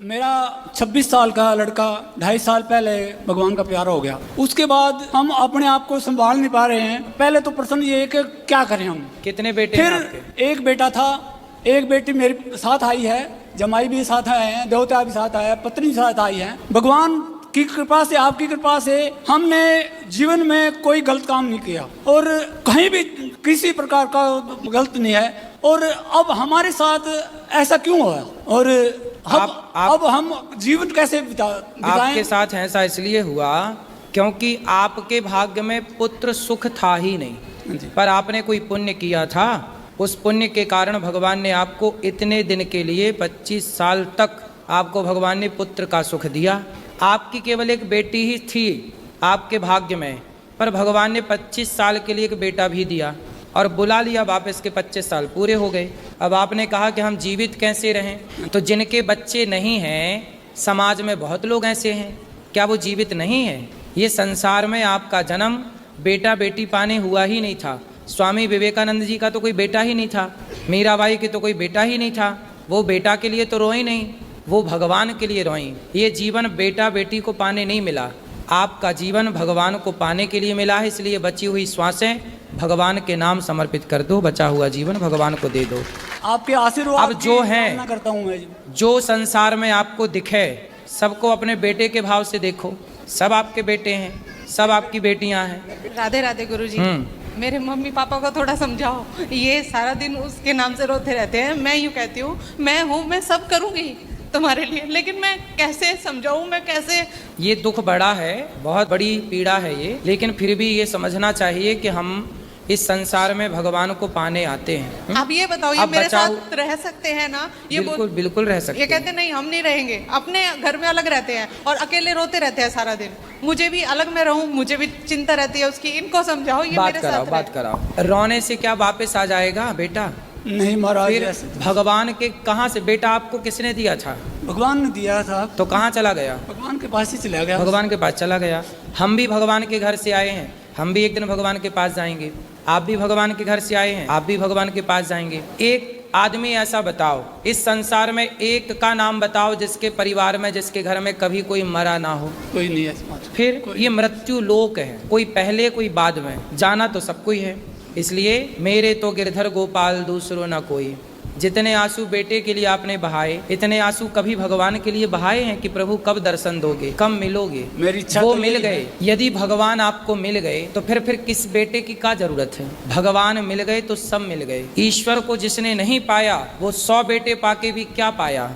मेरा 26 साल का लड़का 2.5 साल पहले भगवान का प्यारा हो गया। उसके बाद हम अपने आप को संभाल नहीं पा रहे हैं। पहले तो प्रश्न ये है कि क्या करें हम। कितने बेटे हैं आपके? फिर एक बेटा था, एक बेटी मेरे साथ आई है, जमाई भी साथ आए हैं, देवता भी साथ आया, पत्नी भी साथ आई है। भगवान की कृपा से, आपकी कृपा से हमने जीवन में कोई गलत काम नहीं किया और कहीं भी किसी प्रकार का गलत नहीं है। और अब हमारे साथ ऐसा क्यों हुआ और अब हम जीवन कैसे बिताएं? आपके साथ ऐसा इसलिए हुआ क्योंकि आपके भाग्य में पुत्र सुख था ही नहीं, पर आपने कोई पुण्य किया था। उस पुण्य के कारण भगवान ने आपको इतने दिन के लिए 25 साल तक आपको भगवान ने पुत्र का सुख दिया। आपकी केवल एक बेटी ही थी आपके भाग्य में, पर भगवान ने 25 साल के लिए एक बेटा भी दिया और बुला लिया वापस के 25 साल पूरे हो गए। अब आपने कहा कि हम जीवित कैसे रहें, तो जिनके बच्चे नहीं हैं समाज में बहुत लोग ऐसे हैं, क्या वो जीवित नहीं हैं? ये संसार में आपका जन्म बेटा बेटी पाने हुआ ही नहीं था। स्वामी विवेकानंद जी का तो कोई बेटा ही नहीं था, मीराबाई के तो कोई बेटा ही नहीं था। वो बेटा के लिए तो रोई नहीं, वो भगवान के लिए रोई। ये जीवन बेटा बेटी को पाने नहीं मिला, आपका जीवन भगवान को पाने के लिए मिला है। इसलिए बची हुई श्वासें भगवान के नाम समर्पित कर दो, बचा हुआ जीवन भगवान को दे दो। आपके आशीर्वाद अब जो है, करता हूं मैं, जो संसार में आपको दिखे सबको अपने बेटे के भाव से देखो। सब आपके बेटे हैं, सब आपकी बेटियां हैं। राधे राधे गुरुजी। मेरे मम्मी पापा को थोड़ा समझाओ, ये सारा दिन उसके नाम से रोते रहते हैं। मैं यूँ कहती हूँ मैं सब करूँगी तुम्हारे लिए, लेकिन मैं कैसे समझाऊं, मैं कैसे। ये दुख बड़ा है, बहुत बड़ी पीड़ा है ये, लेकिन फिर भी ये समझना चाहिए कि हम इस संसार में भगवान को पाने आते हैं। आप ये बताओ, ये मेरे साथ रह सकते हैं ना? ये बिल्कुल रह सकते हैं। ये कहते नहीं हम नहीं रहेंगे, अपने घर में अलग रहते हैं और अकेले रोते रहते हैं सारा दिन। मुझे भी अलग में रहूं, मुझे भी चिंता रहती है उसकी। इनको समझाओ, ये मेरे साथ बात कराओ। रोने से क्या वापस आ जाएगा बेटा? नहीं महाराज। भगवान के कहाँ से बेटा आपको किसने दिया था? भगवान ने दिया था। तो कहाँ चला गया? भगवान के पास ही चला गया। भगवान के पास चला गया। हम भी भगवान के घर से आए हैं, हम भी एक दिन भगवान के पास जाएंगे। आप भी भगवान के घर से आए हैं, आप भी भगवान के पास जाएंगे। एक आदमी ऐसा बताओ, इस संसार में एक का नाम बताओ जिसके परिवार में, जिसके घर में कभी कोई मरा ना हो। कोई नहीं है। फिर ये मृत्यु लोक है, कोई पहले कोई बाद में, जाना तो सबको ही है। इसलिए मेरे तो गिरधर गोपाल दूसरो ना कोई। जितने आंसू बेटे के लिए आपने बहाए, इतने आंसू कभी भगवान के लिए बहाए हैं कि प्रभु कब दर्शन दोगे, कब मिलोगे? मेरी इच्छा वो तो मिल गए। यदि भगवान आपको मिल गए तो फिर किस बेटे की क्या जरूरत है? भगवान मिल गए तो सब मिल गए। ईश्वर को जिसने नहीं पाया वो 100 बेटे पाके भी क्या पाया?